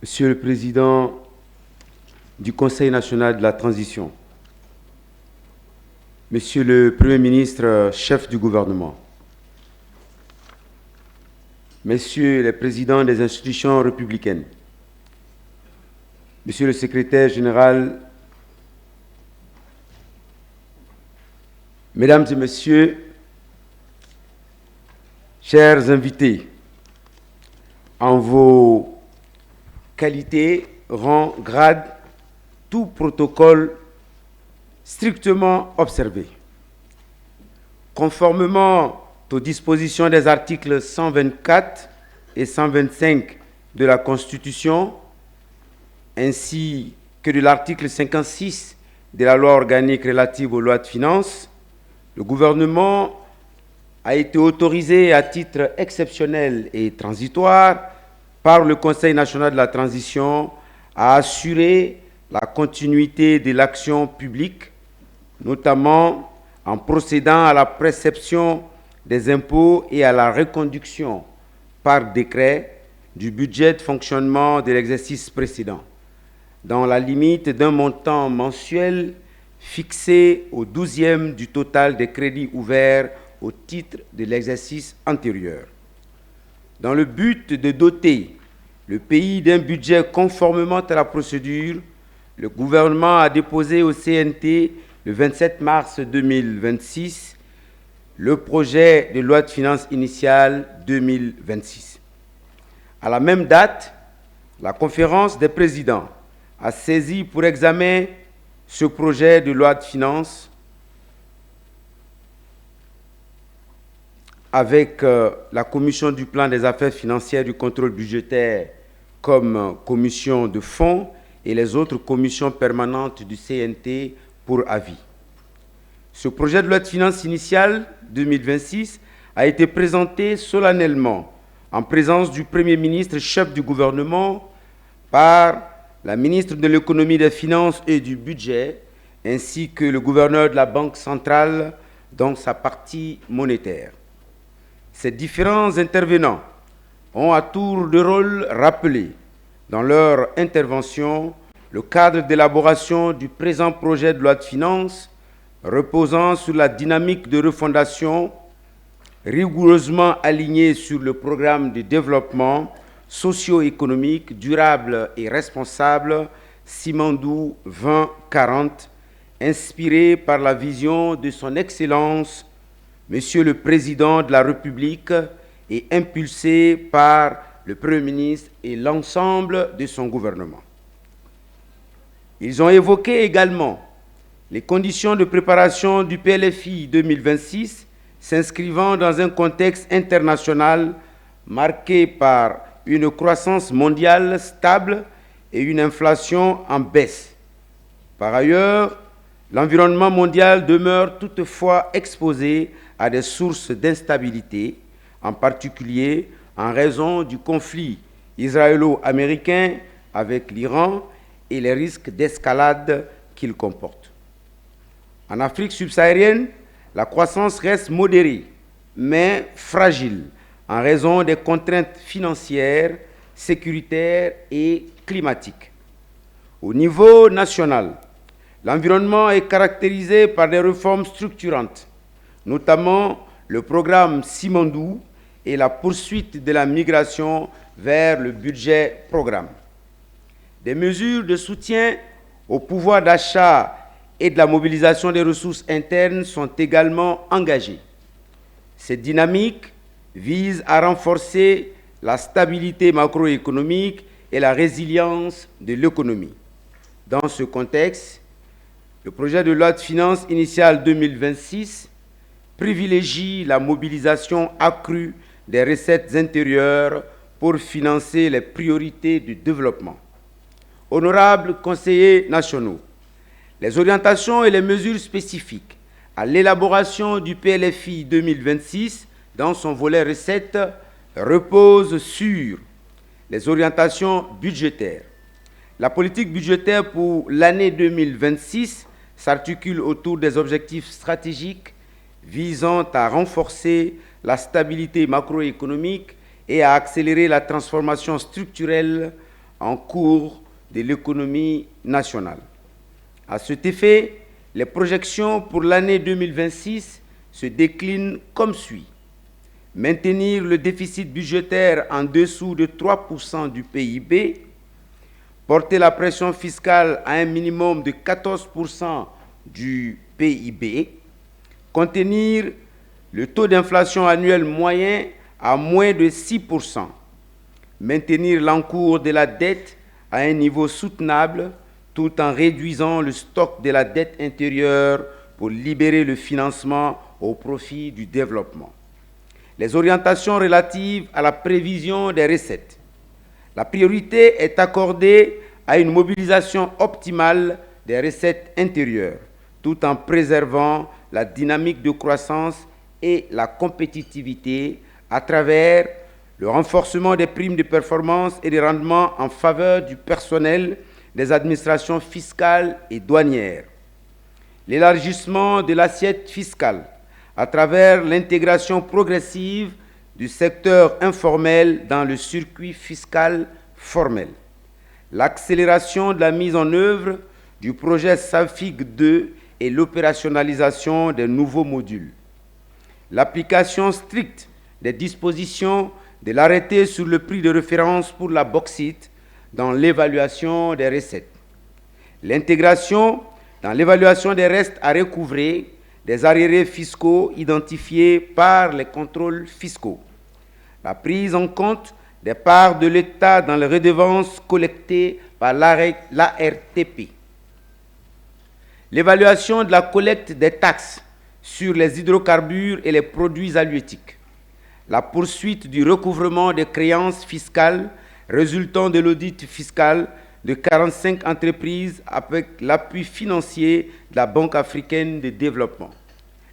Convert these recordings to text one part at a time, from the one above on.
Monsieur le Président du Conseil national de la transition, Monsieur le Premier ministre, chef du gouvernement, Messieurs les présidents des institutions républicaines, Monsieur le secrétaire général, Mesdames et Messieurs, chers invités, en vos qualités, rangs, grades, tout protocole strictement observé. Conformément aux dispositions des articles 124 et 125 de la Constitution, ainsi que de l'article 56 de la loi organique relative aux lois de finances, le gouvernement a été autorisé à titre exceptionnel et transitoire par le Conseil national de la transition à assurer la continuité de l'action publique, notamment en procédant à la perception des impôts et à la reconduction par décret du budget de fonctionnement de l'exercice précédent, dans la limite d'un montant mensuel fixé au 12e du total des crédits ouverts au titre de l'exercice antérieur. Dans le but de doter le pays d'un budget conformément à la procédure, le gouvernement a déposé au CNT le 27 mars 2026 le projet de loi de finances initiale 2026. À la même date, la conférence des présidents a saisi pour examen ce projet de loi de finances avec la commission du plan des affaires financières du contrôle budgétaire comme commission de fond et les autres commissions permanentes du CNT pour avis. Ce projet de loi de finances initiale 2026 a été présenté solennellement en présence du Premier ministre, chef du gouvernement, par la ministre de l'économie, des finances et du budget, ainsi que le gouverneur de la Banque centrale dans sa partie monétaire. Ces différents intervenants ont à tour de rôle rappelé dans leur intervention le cadre d'élaboration du présent projet de loi de finances reposant sur la dynamique de refondation rigoureusement alignée sur le programme de développement socio-économique durable et responsable Simandou 2040, inspiré par la vision de son Excellence Monsieur le Président de la République et impulsé par le Premier ministre et l'ensemble de son gouvernement. Ils ont évoqué également les conditions de préparation du PLFI 2026 s'inscrivant dans un contexte international marqué par une croissance mondiale stable et une inflation en baisse. Par ailleurs, l'environnement mondial demeure toutefois exposé à des sources d'instabilité, en particulier en raison du conflit israélo-américain avec l'Iran et les risques d'escalade qu'il comporte. En Afrique subsaharienne, la croissance reste modérée, mais fragile, en raison des contraintes financières, sécuritaires et climatiques. Au niveau national, l'environnement est caractérisé par des réformes structurantes, notamment le programme Simandou et la poursuite de la migration vers le budget programme. Des mesures de soutien au pouvoir d'achat et de la mobilisation des ressources internes sont également engagées. Cette dynamique vise à renforcer la stabilité macroéconomique et la résilience de l'économie. Dans ce contexte, le projet de loi de finances initiale 2026 privilégie la mobilisation accrue des recettes intérieures pour financer les priorités du développement. Honorables conseillers nationaux, les orientations et les mesures spécifiques à l'élaboration du PLFI 2026 dans son volet recettes reposent sur les orientations budgétaires. La politique budgétaire pour l'année 2026 s'articule autour des objectifs stratégiques visant à renforcer la stabilité macroéconomique et à accélérer la transformation structurelle en cours de l'économie nationale. À cet effet, les projections pour l'année 2026 se déclinent comme suit. Maintenir le déficit budgétaire en dessous de 3% du PIB, porter la pression fiscale à un minimum de 14% du PIB, contenir le taux d'inflation annuel moyen à moins de 6%, maintenir l'encours de la dette à un niveau soutenable tout en réduisant le stock de la dette intérieure pour libérer le financement au profit du développement. Les orientations relatives à la prévision des recettes. La priorité est accordée à une mobilisation optimale des recettes intérieures, tout en préservant la dynamique de croissance et la compétitivité à travers le renforcement des primes de performance et des rendements en faveur du personnel des administrations fiscales et douanières. L'élargissement de l'assiette fiscale à travers l'intégration progressive du secteur informel dans le circuit fiscal formel. L'accélération de la mise en œuvre du projet SAFIG 2 et l'opérationnalisation des nouveaux modules. L'application stricte des dispositions de l'arrêté sur le prix de référence pour la bauxite dans l'évaluation des recettes. L'intégration dans l'évaluation des restes à recouvrer des arriérés fiscaux identifiés par les contrôles fiscaux. La prise en compte des parts de l'État dans les redevances collectées par l'ARTP. L'évaluation de la collecte des taxes sur les hydrocarbures et les produits halieutiques. La poursuite du recouvrement des créances fiscales résultant de l'audit fiscal de 45 entreprises avec l'appui financier de la Banque africaine de développement.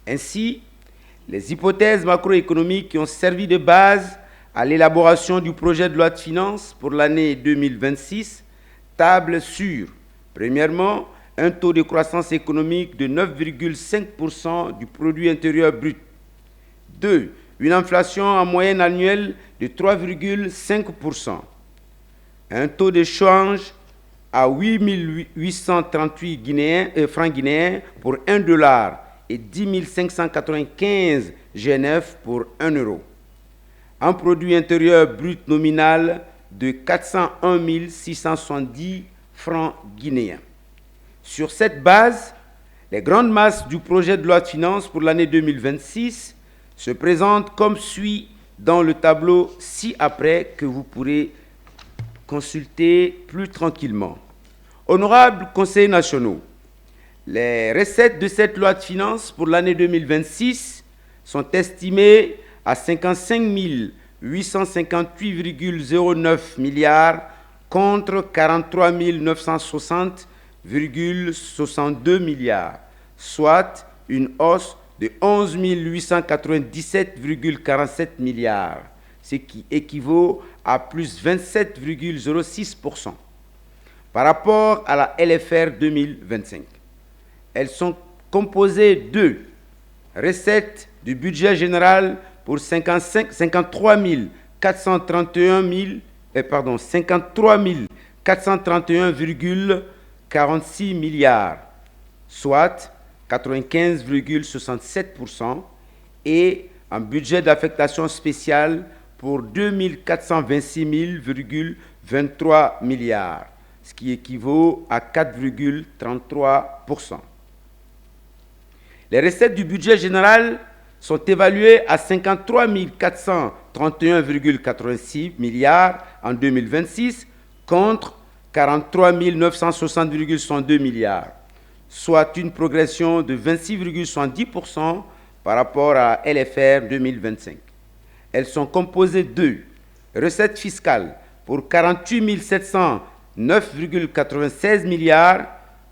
Ainsi, les hypothèses macroéconomiques qui ont servi de base à l'élaboration du projet de loi de finances pour l'année 2026 tablent sur, premièrement, un taux de croissance économique de 9,5% du produit intérieur brut. 2. Une inflation en moyenne annuelle de 3,5%. Un taux de change à 8 838 francs guinéens pour 1 dollar et 10 595 GNF pour 1 euro. Un produit intérieur brut nominal de 401 670 francs guinéens. Sur cette base, les grandes masses du projet de loi de finances pour l'année 2026 se présentent comme suit dans le tableau ci-après que vous pourrez consulter plus tranquillement. Honorables conseillers nationaux, les recettes de cette loi de finances pour l'année 2026 sont estimées à 55 858,09 milliards contre 43 960,62 milliards, soit une hausse de 11 897,47 milliards, ce qui équivaut à plus 27,06%. Par rapport à la LFR 2025, elles sont composées de recettes du budget général pour 53 431,46 milliards, soit 95,67%, et un budget d'affectation spéciale pour 2 426,23 milliards, ce qui équivaut à 4,33%. Les recettes du budget général sont évaluées à 53 431,86 milliards en 2026 contre 43 960,62 milliards, soit une progression de 26,70% par rapport à LFR 2025. Elles sont composées de recettes fiscales pour 48 709,96 milliards,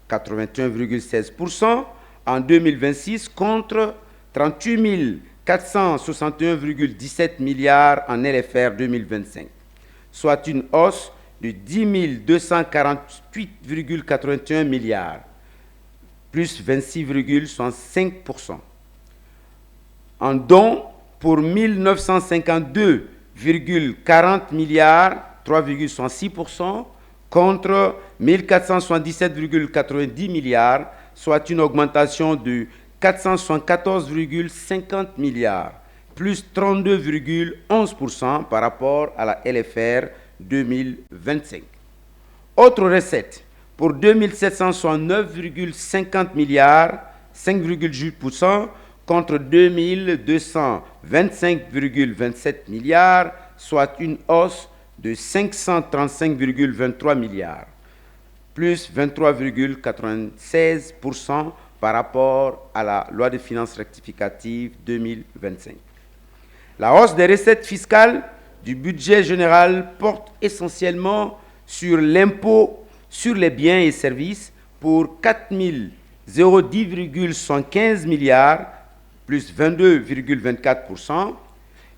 81,16% en 2026 contre 38 461,17 milliards en LFR 2025, soit une hausse de 10 248,81 milliards, plus 26,65%. En dons pour 1952,40 milliards, 3,66%, contre 1477,90 milliards, soit une augmentation de 474,50 milliards, plus 32,11% par rapport à la LFR 2025. Autres recettes pour 2769,50 milliards, 5,8% contre 2225,27 milliards, soit une hausse de 535,23 milliards, plus 23,96% par rapport à la loi de finances rectificative 2025. La hausse des recettes fiscales du budget général porte essentiellement sur l'impôt sur les biens et services pour 4010,75 milliards, plus 22,24%,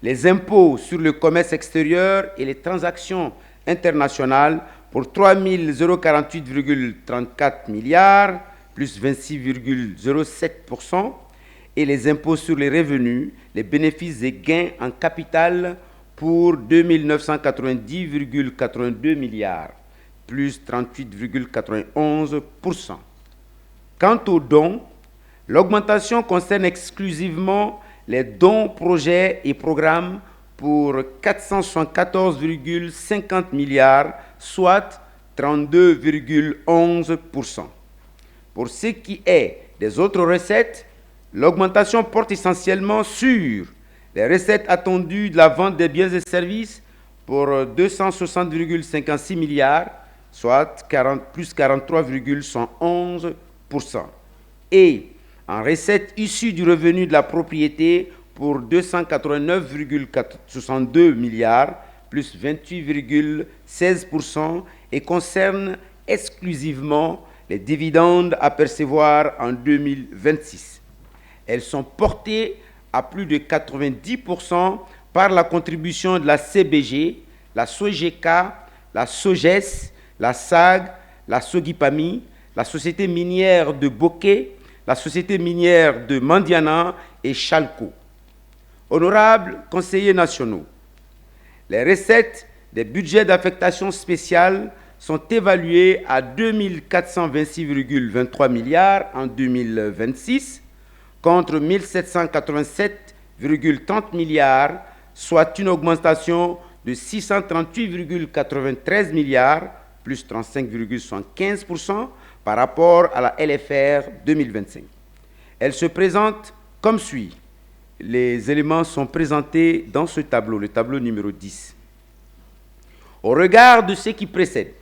les impôts sur le commerce extérieur et les transactions internationales pour 3048,34 milliards, plus 26,07%, et les impôts sur les revenus, les bénéfices et gains en capital pour 2990,82 milliards, plus 38,91%. Quant aux dons, l'augmentation concerne exclusivement les dons, projets et programmes pour 474,50 milliards, soit 32,11%. Pour ce qui est des autres recettes, l'augmentation porte essentiellement sur les recettes attendues de la vente des biens et services pour 260,56 milliards, soit plus 43,111%. Et en recettes issues du revenu de la propriété pour 289,62 milliards, plus 28,16%, et concerne exclusivement les dividendes à percevoir en 2026. Elles sont portées à plus de 90% par la contribution de la CBG, la SOGK, la SOGES, la SAG, la SOGIPAMI, la Société minière de Bokeh, la Société minière de Mandiana et Chalco. Honorables conseillers nationaux, les recettes des budgets d'affectation spéciale sont évaluées à 2426,23 milliards en 2026 contre 1787,30 milliards, soit une augmentation de 638,93 milliards, plus 35,75% par rapport à la LFR 2025. Elle se présente comme suit. Les éléments sont présentés dans ce tableau, le tableau numéro 10. Au regard de ce qui précède,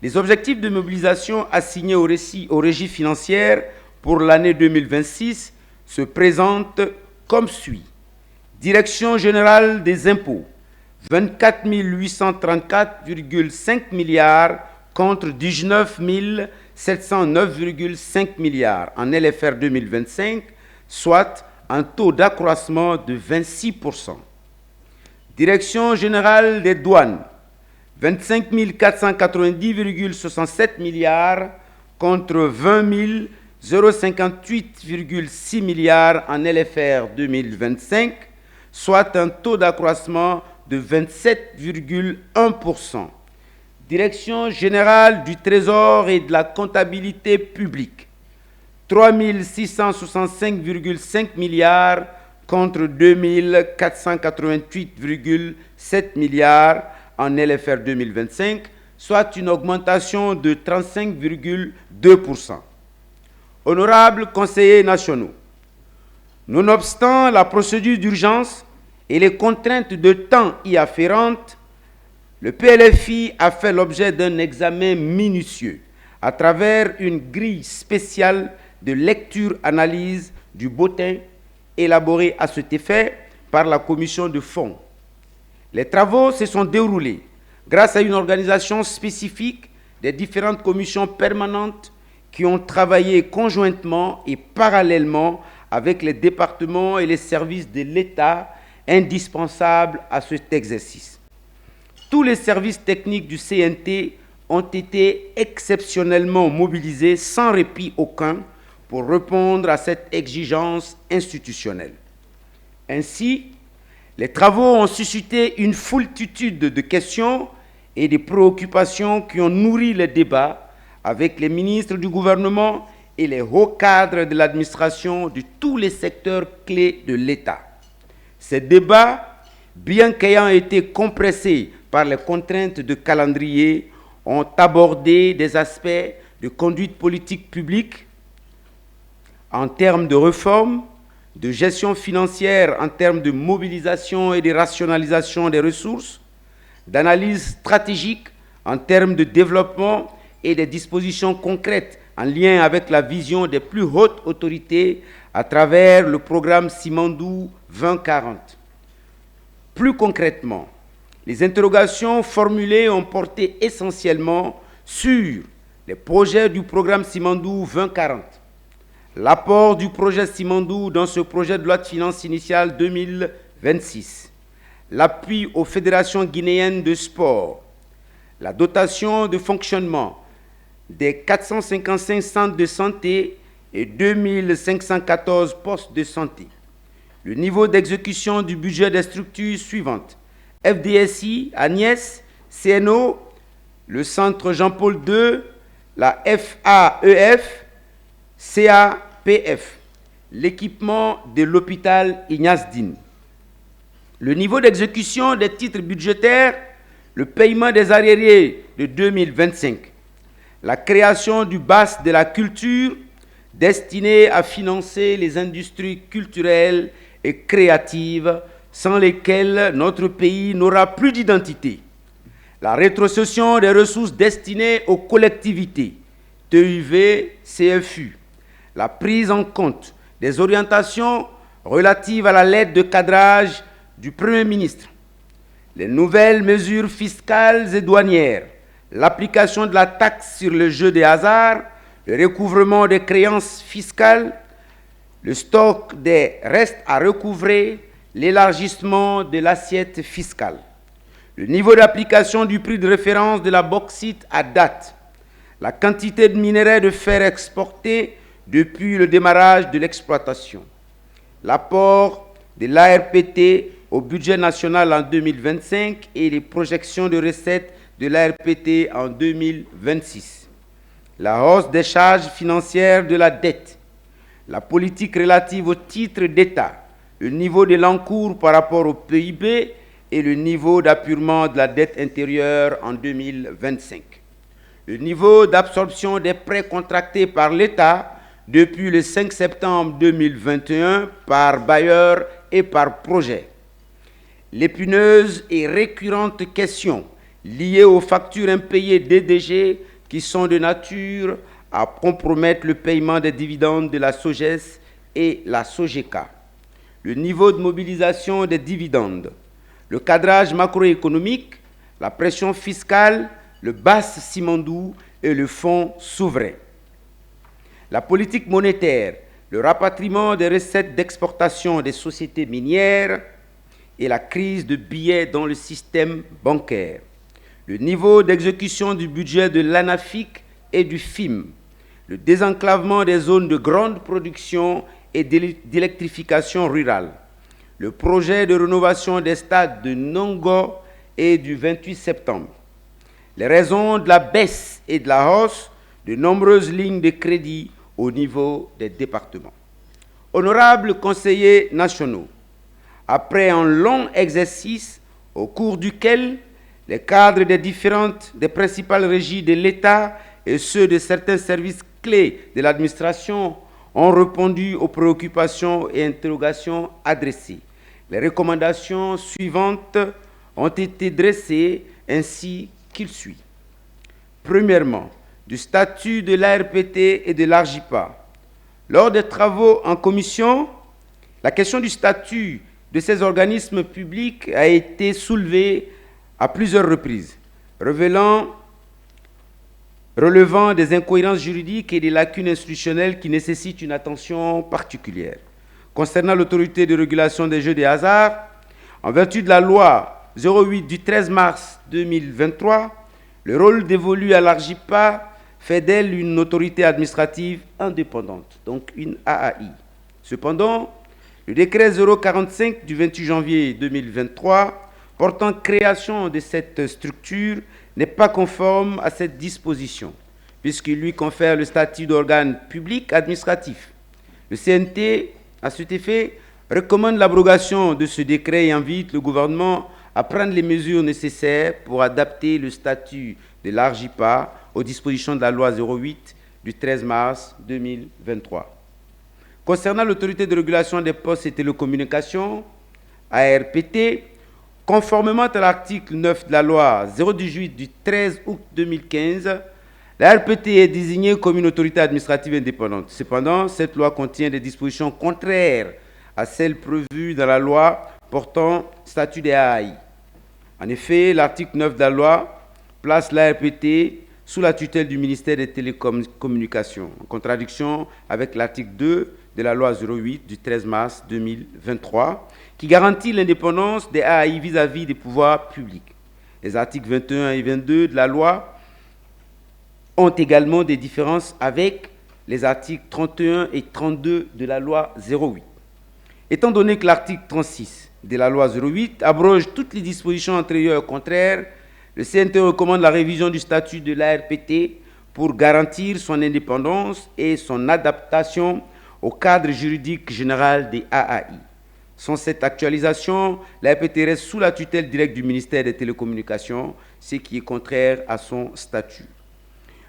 les objectifs de mobilisation assignés aux régies financières pour l'année 2026 se présentent comme suit. Direction générale des impôts, 24 834,5 milliards contre 19 709,5 milliards en LFR 2025, soit un taux d'accroissement de 26%. Direction générale des douanes, 25 490,67 milliards contre 20 058,6 milliards en LFR 2025, soit un taux d'accroissement de 27,1%. Direction générale du Trésor et de la comptabilité publique, 3 665,5 milliards contre 2 488,7 milliards en LFR 2025, soit une augmentation de 35,2%. Honorables conseillers nationaux, nonobstant la procédure d'urgence et les contraintes de temps y afférentes, le PLFI a fait l'objet d'un examen minutieux à travers une grille spéciale de lecture-analyse du bulletin élaborée à cet effet par la commission de fonds. Les travaux se sont déroulés grâce à une organisation spécifique des différentes commissions permanentes qui ont travaillé conjointement et parallèlement avec les départements et les services de l'État indispensables à cet exercice. Tous les services techniques du CNT ont été exceptionnellement mobilisés sans répit aucun pour répondre à cette exigence institutionnelle. Ainsi, les travaux ont suscité une foultitude de questions et des préoccupations qui ont nourri les débats avec les ministres du gouvernement et les hauts cadres de l'administration de tous les secteurs clés de l'État. Ces débats, bien qu'ayant été compressés par les contraintes de calendrier, ont abordé des aspects de conduite politique publique en termes de réforme, de gestion financière en termes de mobilisation et de rationalisation des ressources, d'analyse stratégique en termes de développement et des dispositions concrètes en lien avec la vision des plus hautes autorités à travers le programme Simandou 2040. Plus concrètement, les interrogations formulées ont porté essentiellement sur les projets du programme Simandou 2040, l'apport du projet Simandou dans ce projet de loi de finances initiale 2026, l'appui aux fédérations guinéennes de sport, la dotation de fonctionnement des 455 centres de santé et 2514 postes de santé, le niveau d'exécution du budget des structures suivantes: FDSI, Agnès, CNO, le centre Jean-Paul II, la FAEF, CAPF, l'équipement de l'hôpital Ignace Dine. Le niveau d'exécution des titres budgétaires, le paiement des arriérés de 2025, la création du BAS de la culture destiné à financer les industries culturelles et créatives sans lesquelles notre pays n'aura plus d'identité, la rétrocession des ressources destinées aux collectivités, TUV, CFU, la prise en compte des orientations relatives à la lettre de cadrage du Premier ministre, les nouvelles mesures fiscales et douanières, l'application de la taxe sur le jeu des hasards, le recouvrement des créances fiscales, le stock des restes à recouvrer, l'élargissement de l'assiette fiscale, le niveau d'application du prix de référence de la bauxite à date, la quantité de minerais de fer exportés depuis le démarrage de l'exploitation, l'apport de l'ARPT au budget national en 2025 et les projections de recettes de l'ARPT en 2026, la hausse des charges financières de la dette, la politique relative aux titres d'État, le niveau de l'encours par rapport au PIB et le niveau d'appurement de la dette intérieure en 2025. Le niveau d'absorption des prêts contractés par l'État depuis le 5 septembre 2021 par bailleur et par projet. L'épineuse et récurrente question liée aux factures impayées DDG qui sont de nature à compromettre le paiement des dividendes de la SOGES et la SOGECA, le niveau de mobilisation des dividendes, le cadrage macroéconomique, la pression fiscale, le BAS Simandou et le fonds souverain. La politique monétaire, le rapatriement des recettes d'exportation des sociétés minières et la crise de billets dans le système bancaire, le niveau d'exécution du budget de l'ANAFIC et du FIM, le désenclavement des zones de grande production et d'électrification rurale, le projet de rénovation des stades de Nongo et du 28 septembre, les raisons de la baisse et de la hausse de nombreuses lignes de crédit au niveau des départements. Honorables conseillers nationaux, après un long exercice au cours duquel les cadres des principales régies de l'État et ceux de certains services clés de l'administration ont répondu aux préoccupations et interrogations adressées. Les recommandations suivantes ont été dressées ainsi qu'il suit. Premièrement, du statut de l'ARPT et de l'ARJIPA. Lors des travaux en commission, la question du statut de ces organismes publics a été soulevée à plusieurs reprises, relevant des incohérences juridiques et des lacunes institutionnelles qui nécessitent une attention particulière. Concernant l'autorité de régulation des jeux de hasard, en vertu de la loi 08 du 13 mars 2023, le rôle dévolu à l'ARJIPA fait d'elle une autorité administrative indépendante, donc une AAI. Cependant, le décret 045 du 28 janvier 2023 portant création de cette structure n'est pas conforme à cette disposition, puisqu'il lui confère le statut d'organe public administratif. Le CNT, à cet effet, recommande l'abrogation de ce décret et invite le gouvernement à prendre les mesures nécessaires pour adapter le statut de l'ARJIPA aux dispositions de la loi 08 du 13 mars 2023. Concernant l'autorité de régulation des postes et télécommunications, ARPT, conformément à l'article 9 de la loi 018 du 13 août 2015, la RPT est désignée comme une autorité administrative indépendante. Cependant, cette loi contient des dispositions contraires à celles prévues dans la loi portant statut des AI. En effet, l'article 9 de la loi place la RPT sous la tutelle du ministère des Télécommunications, en contradiction avec l'article 2 de la loi 08 du 13 mars 2023, qui garantit l'indépendance des AI vis-à-vis des pouvoirs publics. Les articles 21 et 22 de la loi ont également des différences avec les articles 31 et 32 de la loi 08. Étant donné que l'article 36 de la loi 08 abroge toutes les dispositions antérieures contraires, le CNT recommande la révision du statut de l'ARPT pour garantir son indépendance et son adaptation au cadre juridique général des AAI. Sans cette actualisation, l'ARPT reste sous la tutelle directe du ministère des Télécommunications, ce qui est contraire à son statut.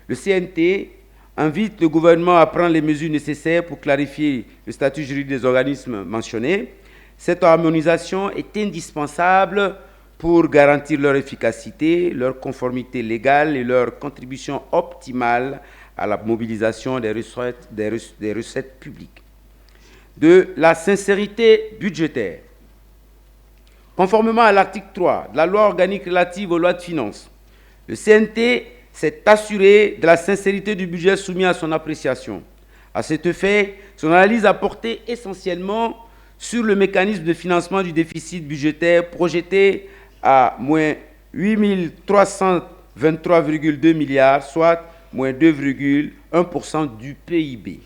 Le CNT invite le gouvernement à prendre les mesures nécessaires pour clarifier le statut juridique des organismes mentionnés. Cette harmonisation est indispensable pour garantir leur efficacité, leur conformité légale et leur contribution optimale à la mobilisation des recettes publiques. De la sincérité budgétaire. Conformément à l'article 3 de la loi organique relative aux lois de finances, le CNT s'est assuré de la sincérité du budget soumis à son appréciation. À cet effet, son analyse a porté essentiellement sur le mécanisme de financement du déficit budgétaire projeté à moins 8 323,2 milliards, soit moins 2,1% du PIB.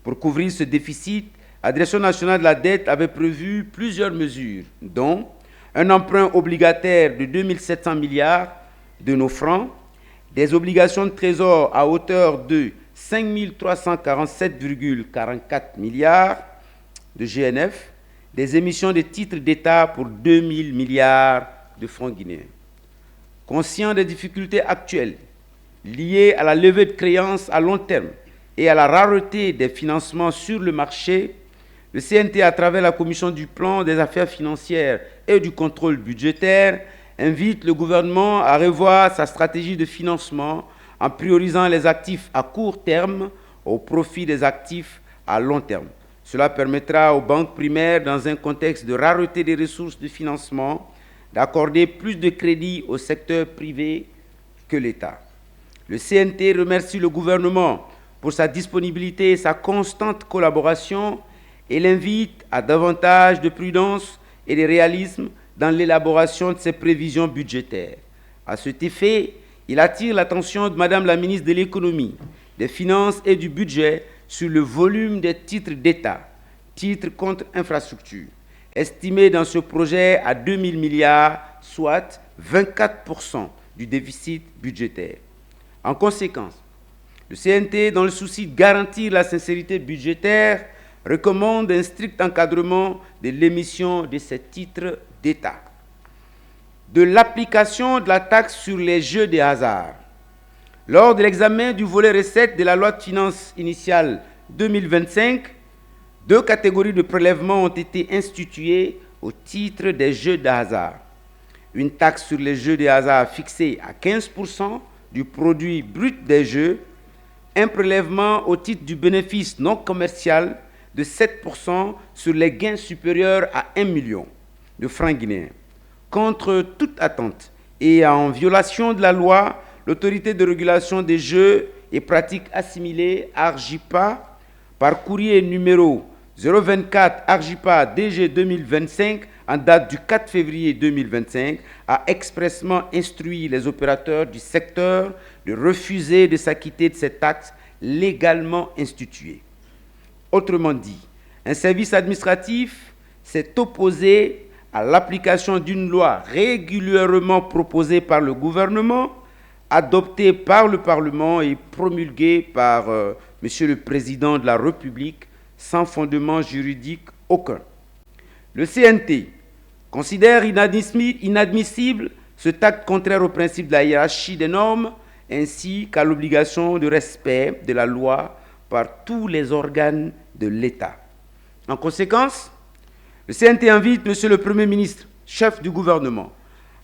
Pour couvrir ce déficit, la Direction nationale de la dette avait prévu plusieurs mesures, dont un emprunt obligataire de 2 700 milliards de nos francs, des obligations de trésor à hauteur de 5 347,44 milliards de GNF, des émissions de titres d'État pour 2 000 milliards de francs guinéens. Conscient des difficultés actuelles liées à la levée de créances à long terme et à la rareté des financements sur le marché, le CNT, à travers la Commission du plan des affaires financières et du contrôle budgétaire, invite le gouvernement à revoir sa stratégie de financement en priorisant les actifs à court terme au profit des actifs à long terme. Cela permettra aux banques primaires, dans un contexte de rareté des ressources de financement, d'accorder plus de crédits au secteur privé que l'État. Le CNT remercie le gouvernement pour sa disponibilité et sa constante collaboration et l'invite à davantage de prudence et de réalisme dans l'élaboration de ses prévisions budgétaires. À cet effet, il attire l'attention de Madame la ministre de l'Économie, des Finances et du Budget sur le volume des titres d'État, titres contre infrastructure, estimé dans ce projet à 2 000 milliards, soit 24% du déficit budgétaire. En conséquence, le CNT, dans le souci de garantir la sincérité budgétaire, recommande un strict encadrement de l'émission de ces titres d'État. De l'application de la taxe sur les jeux de hasard. Lors de l'examen du volet recettes de la loi de finances initiale 2025, 2 catégories de prélèvements ont été instituées au titre des jeux de hasard. Une taxe sur les jeux de hasard fixée à 15% du produit brut des jeux, un prélèvement au titre du bénéfice non commercial de 7% sur les gains supérieurs à 1 million de francs guinéens. Contre toute attente et en violation de la loi, l'autorité de régulation des jeux et pratiques assimilées, ARJIPA, par courrier numéro 024 ARJIPA DG 2025, en date du 4 février 2025, a expressément instruit les opérateurs du secteur de refuser de s'acquitter de cette taxe légalement instituée. Autrement dit, un service administratif s'est opposé à l'application d'une loi régulièrement proposée par le gouvernement, adoptée par le Parlement et promulguée par Monsieur le Président de la République sans fondement juridique aucun. Le CNT considère inadmissible cet acte contraire au principe de la hiérarchie des normes ainsi qu'à l'obligation de respect de la loi par tous les organes de l'État. En conséquence, le CNT invite Monsieur le Premier ministre, chef du gouvernement,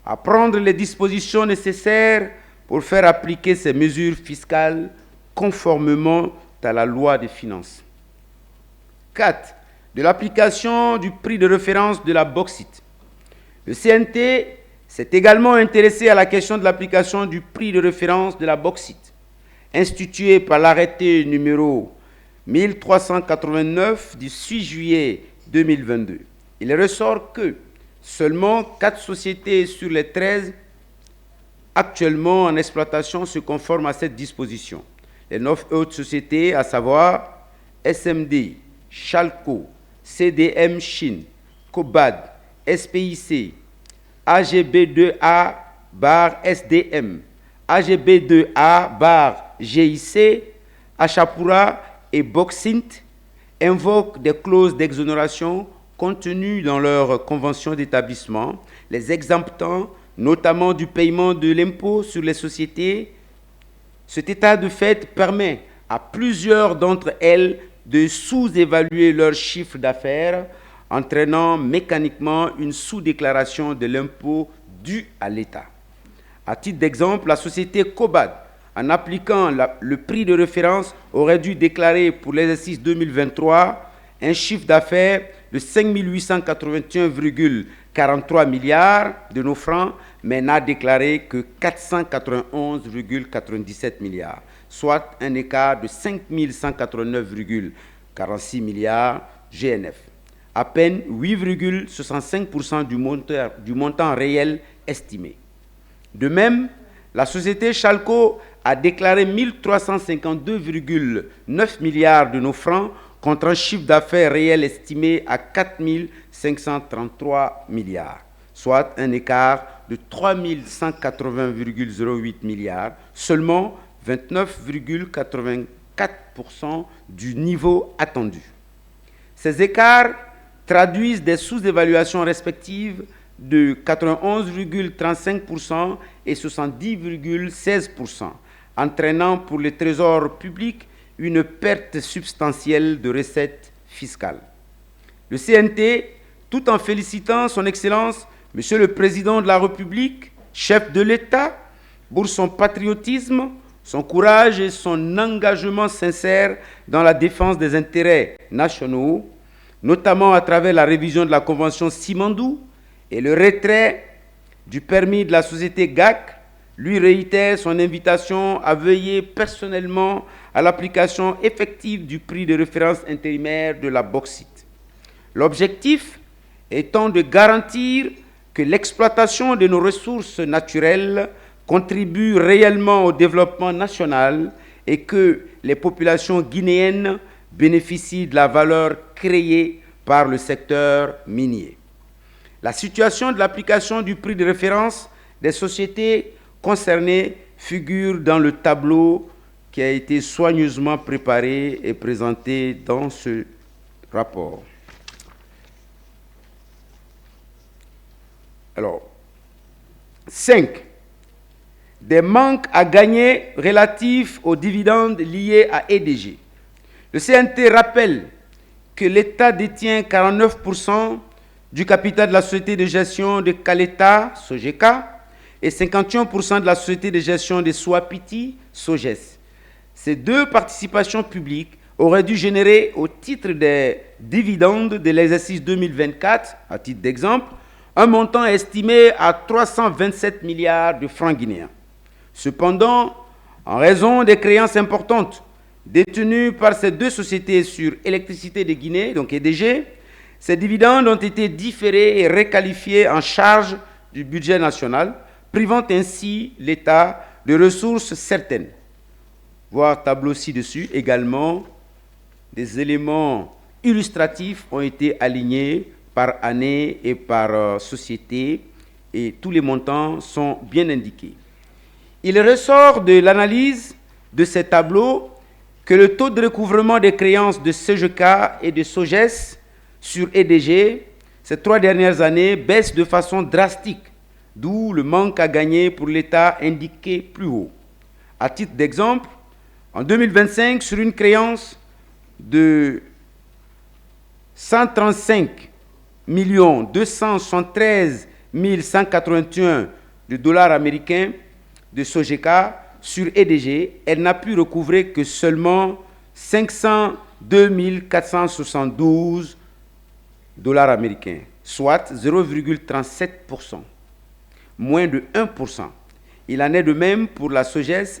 à prendre les dispositions nécessaires pour faire appliquer ces mesures fiscales conformément à la loi des finances. 4. De l'application du prix de référence de la bauxite. Le CNT s'est également intéressé à la question de l'application du prix de référence de la bauxite, institué par l'arrêté numéro 1389 du 6 juillet 2022. Il ressort que seulement 4 sociétés sur les 13 actuellement en exploitation se conforment à cette disposition. Les 9 autres sociétés, à savoir SMD, Chalco, CDM Chine, Cobad, SPIC, AGB2A/SDM, AGB2A/GIC, Achapura et Bauxint invoquent des clauses d'exonération contenues dans leur convention d'établissement, les exemptant notamment du paiement de l'impôt sur les sociétés. Cet état de fait permet à plusieurs d'entre elles de sous-évaluer leur chiffre d'affaires, entraînant mécaniquement une sous-déclaration de l'impôt dû à l'État. À titre d'exemple, la société Cobad, en appliquant le prix de référence, aurait dû déclarer pour l'exercice 2023 un chiffre d'affaires de 5 881,43 milliards de nos francs, mais n'a déclaré que 491,97 milliards, soit un écart de 5 189,46 milliards GNF, à peine 8,65% du montant réel estimé. De même, la société Chalco a déclaré 1 352,9 milliards de nos francs contre un chiffre d'affaires réel estimé à 4 533 milliards, soit un écart de 3 180,08 milliards, seulement 29,84% du niveau attendu. Ces écarts traduisent des sous-évaluations respectives de 91,35% et 70,16%, entraînant pour le Trésor public une perte substantielle de recettes fiscales. Le CNT, tout en félicitant son Excellence, Monsieur le Président de la République, chef de l'État, pour son patriotisme, son courage et son engagement sincère dans la défense des intérêts nationaux, notamment à travers la révision de la Convention Simandou et le retrait du permis de la société GAC, lui réitère son invitation à veiller personnellement à l'application effective du prix de référence intérimaire de la bauxite. L'objectif étant de garantir que l'exploitation de nos ressources naturelles contribue réellement au développement national et que les populations guinéennes bénéficient de la valeur créée par le secteur minier. La situation de l'application du prix de référence des sociétés concernées figure dans le tableau qui a été soigneusement préparé et présenté dans ce rapport. Alors, 5. Des manques à gagner relatifs aux dividendes liés à EDG. Le CNT rappelle que l'État détient 49% du capital de la société de gestion de Caleta, Sogeka, et 51% de la société de gestion de Swapiti, Soges. Ces deux participations publiques auraient dû générer, au titre des dividendes de l'exercice 2024, à titre d'exemple, un montant estimé à 327 milliards de francs guinéens. Cependant, en raison des créances importantes détenues par ces deux sociétés sur Électricité de Guinée, donc EDG, ces dividendes ont été différés et requalifiés en charge du budget national, privant ainsi l'État de ressources certaines. Voir tableau ci-dessus. Également, des éléments illustratifs ont été alignés par année et par société, et tous les montants sont bien indiqués. Il ressort de l'analyse de ces tableaux que le taux de recouvrement des créances de CGK et de SOGES sur EDG ces 3 dernières années baisse de façon drastique, d'où le manque à gagner pour l'État indiqué plus haut. À titre d'exemple, en 2025, sur une créance de 135 273 181 de dollars américains de SOGEK sur EDG, elle n'a pu recouvrer que seulement 502 472 dollars américains, soit 0,37%, moins de 1%. Il en est de même pour la SOGES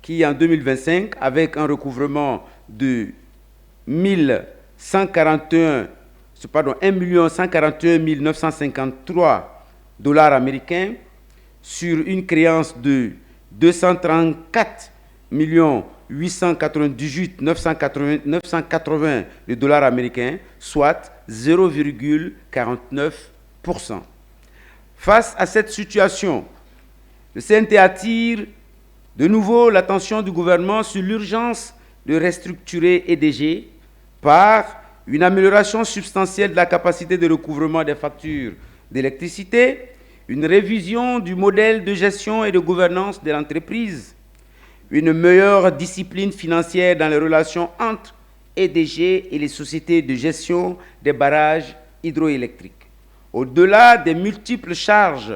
qui, en 2025, avec un recouvrement de 1 141 953 dollars américains sur une créance de 234 898 980 de dollars américains, soit 0,49%. Face à cette situation, le CNT attire de nouveau l'attention du gouvernement sur l'urgence de restructurer EDG par une amélioration substantielle de la capacité de recouvrement des factures d'électricité, une révision du modèle de gestion et de gouvernance de l'entreprise, une meilleure discipline financière dans les relations entre EDG et les sociétés de gestion des barrages hydroélectriques. Au-delà des multiples charges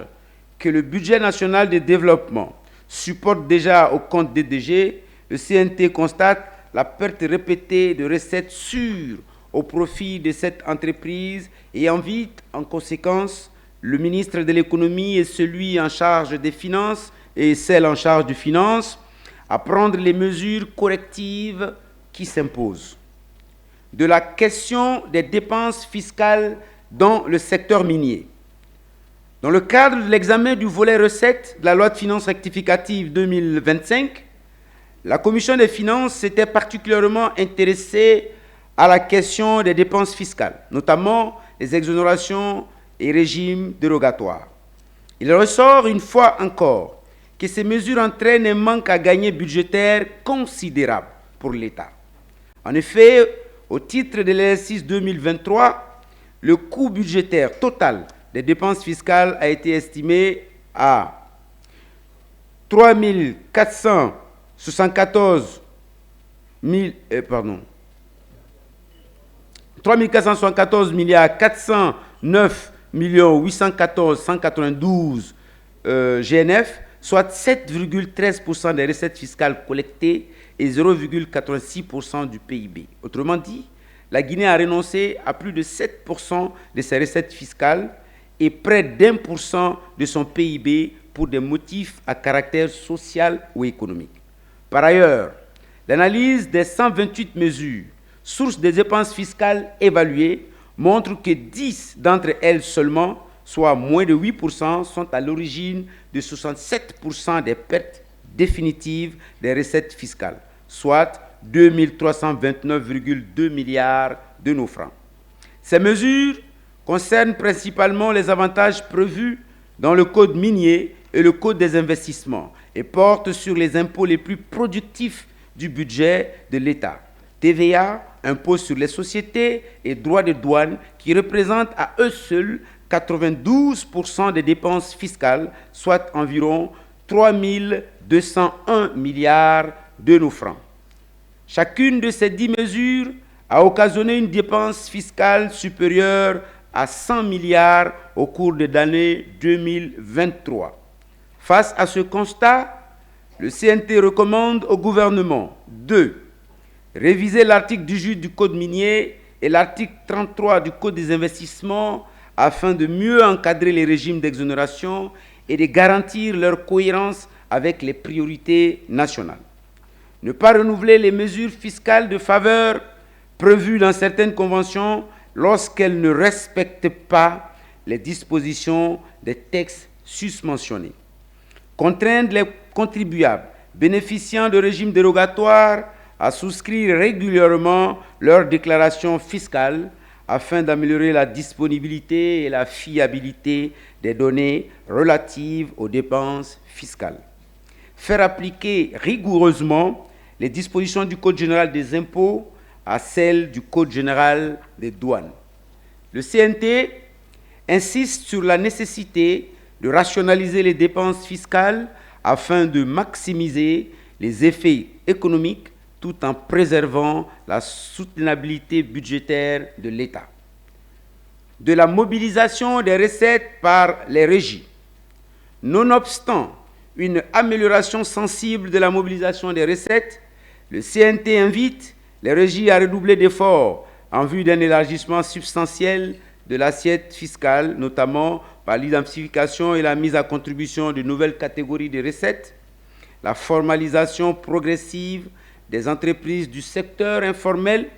que le budget national de développement supporte déjà au compte d'EDG, le CNT constate la perte répétée de recettes sûres au profit de cette entreprise et invite en conséquence le ministre de l'économie et celui en charge des finances et celle en charge des finances à prendre les mesures correctives qui s'imposent. De la question des dépenses fiscales dans le secteur minier. Dans le cadre de l'examen du volet recettes de la loi de finances rectificative 2025, la Commission des finances s'était particulièrement intéressée à la question des dépenses fiscales, notamment les exonérations et régimes dérogatoires. Il ressort une fois encore que ces mesures entraînent un manque à gagner budgétaire considérable pour l'État. En effet, au titre de l'exercice 2023, le coût budgétaire total des dépenses fiscales a été estimé à 3 474 milliards 409 814 192 GNF, soit 7,13% des recettes fiscales collectées et 0,86% du PIB. Autrement dit, la Guinée a renoncé à plus de 7% de ses recettes fiscales et près d'1% de son PIB pour des motifs à caractère social ou économique. Par ailleurs, l'analyse des 128 mesures, sources des dépenses fiscales évaluées, montre que 10 d'entre elles seulement, soit moins de 8%, sont à l'origine de 67% des pertes définitives des recettes fiscales, soit 2 329,2 milliards de nos francs. Ces mesures concernent principalement les avantages prévus dans le Code minier et le Code des investissements et portent sur les impôts les plus productifs du budget de l'État. TVA, impôt sur les sociétés et droits de douane qui représentent à eux seuls 92% des dépenses fiscales, soit environ 3 201 milliards de nos francs. Chacune de ces 10 mesures a occasionné une dépense fiscale supérieure à 100 milliards au cours de l'année 2023. Face à ce constat, le CNT recommande au gouvernement de réviser l'article 18 du Code minier et l'article 33 du Code des investissements afin de mieux encadrer les régimes d'exonération et de garantir leur cohérence avec les priorités nationales. Ne pas renouveler les mesures fiscales de faveur prévues dans certaines conventions lorsqu'elles ne respectent pas les dispositions des textes susmentionnés. Contraindre les contribuables bénéficiant de régimes dérogatoires à souscrire régulièrement leurs déclarations fiscales afin d'améliorer la disponibilité et la fiabilité des données relatives aux dépenses fiscales. Faire appliquer rigoureusement les dispositions du Code général des impôts à celles du Code général des douanes. Le CNT insiste sur la nécessité de rationaliser les dépenses fiscales afin de maximiser les effets économiques tout en préservant la soutenabilité budgétaire de l'État. De la mobilisation des recettes par les régies. Nonobstant une amélioration sensible de la mobilisation des recettes, le CNT invite les régies à redoubler d'efforts en vue d'un élargissement substantiel de l'assiette fiscale, notamment par l'identification et la mise à contribution de nouvelles catégories de recettes, la formalisation progressive des entreprises du secteur informel,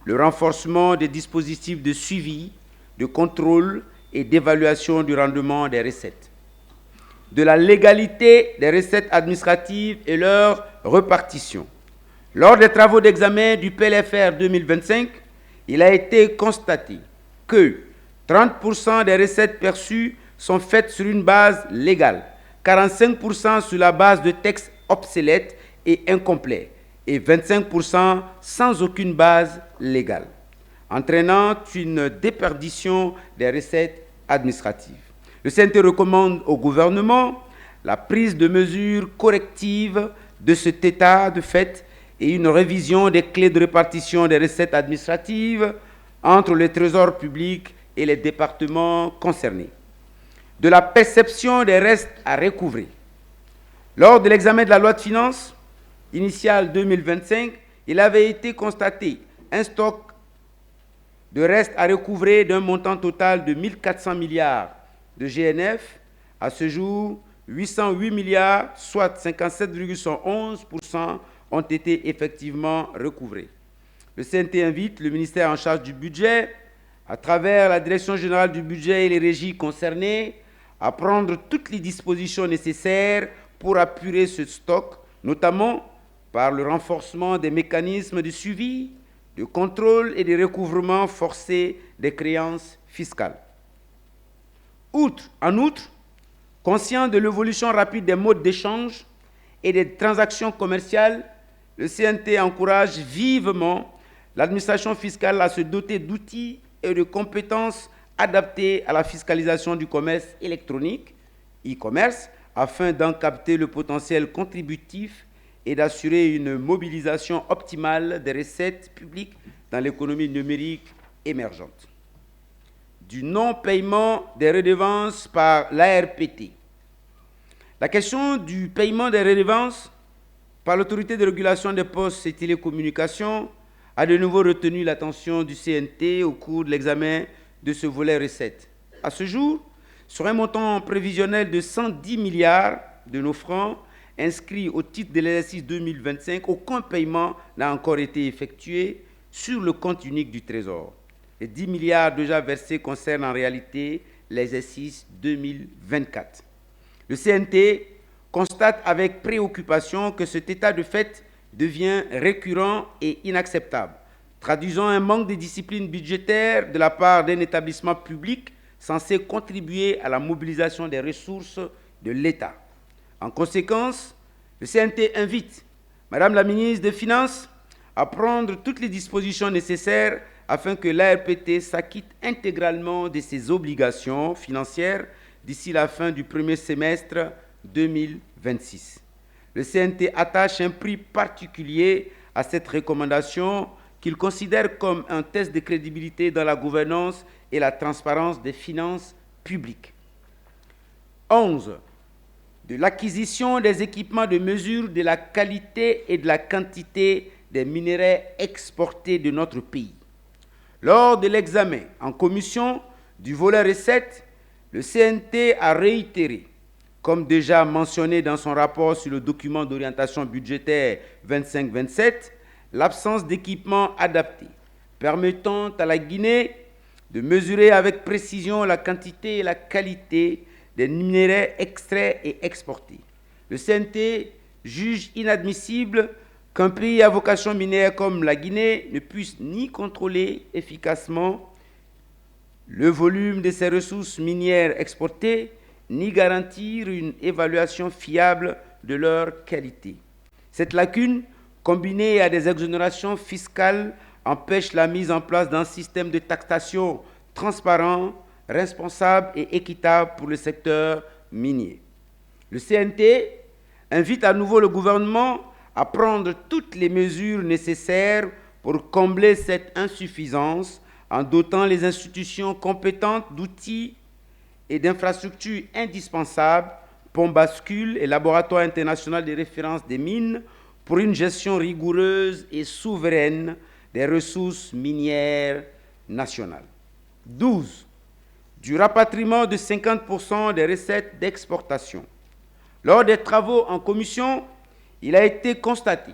le renforcement des dispositifs de suivi, de contrôle et d'évaluation du rendement des recettes, de la légalité des recettes administratives et leur répartition. Lors des travaux d'examen du PLFR 2025, il a été constaté que 30% des recettes perçues sont faites sur une base légale, 45% sur la base de textes obsolètes et incomplets, et 25% sans aucune base légale, entraînant une déperdition des recettes administratives. Le CNT recommande au gouvernement la prise de mesures correctives de cet état de fait et une révision des clés de répartition des recettes administratives entre le Trésor public et les départements concernés. De la perception des restes à recouvrer. Lors de l'examen de la loi de finances initiale 2025, il avait été constaté un stock de restes à recouvrer d'un montant total de 1 400 milliards de GNF. À ce jour, 808 milliards, soit 57,11%, ont été effectivement recouvrés. Le CNT invite le ministère en charge du budget, à travers la Direction générale du budget et les régies concernées, à prendre toutes les dispositions nécessaires pour apurer ce stock, notamment par le renforcement des mécanismes de suivi, de contrôle et de recouvrement forcé des créances fiscales. En outre, conscient de l'évolution rapide des modes d'échange et des transactions commerciales, le CNT encourage vivement l'administration fiscale à se doter d'outils et de compétences adaptées à la fiscalisation du commerce électronique, e-commerce, afin d'en capter le potentiel contributif et d'assurer une mobilisation optimale des recettes publiques dans l'économie numérique émergente. Du non-paiement des redevances par l'ARPT. La question du paiement des redevances par l'autorité de régulation des postes et télécommunications a de nouveau retenu l'attention du CNT au cours de l'examen de ce volet recettes. À ce jour, sur un montant prévisionnel de 110 milliards de nos francs inscrits au titre de l'exercice 2025, aucun paiement n'a encore été effectué sur le compte unique du Trésor. Les 10 milliards déjà versés concernent en réalité l'exercice 2024. Le CNT constate avec préoccupation que cet état de fait devient récurrent et inacceptable, traduisant un manque de discipline budgétaire de la part d'un établissement public censé contribuer à la mobilisation des ressources de l'État. En conséquence, le CNT invite Madame la ministre des Finances à prendre toutes les dispositions nécessaires afin que l'ARPT s'acquitte intégralement de ses obligations financières d'ici la fin du premier semestre 2026. Le CNT attache un prix particulier à cette recommandation qu'il considère comme un test de crédibilité dans la gouvernance et la transparence des finances publiques. 11. De l'acquisition des équipements de mesure de la qualité et de la quantité des minerais exportés de notre pays. Lors de l'examen en commission du volet recettes, le CNT a réitéré, comme déjà mentionné dans son rapport sur le document d'orientation budgétaire 25-27, l'absence d'équipements adaptés permettant à la Guinée de mesurer avec précision la quantité et la qualité des minerais extraits et exportés. Le CNT juge inadmissible qu'un pays à vocation minière comme la Guinée ne puisse ni contrôler efficacement, le volume de ces ressources minières exportées, ni garantir une évaluation fiable de leur qualité. Cette lacune, combinée à des exonérations fiscales, empêche la mise en place d'un système de taxation transparent, responsable et équitable pour le secteur minier. Le CNT invite à nouveau le gouvernement à prendre toutes les mesures nécessaires pour combler cette insuffisance en dotant les institutions compétentes d'outils et d'infrastructures indispensables, pont bascule et laboratoire international de référence des mines pour une gestion rigoureuse et souveraine des ressources minières nationales. 12. Du rapatriement de 50% des recettes d'exportation. Lors des travaux en commission, il a été constaté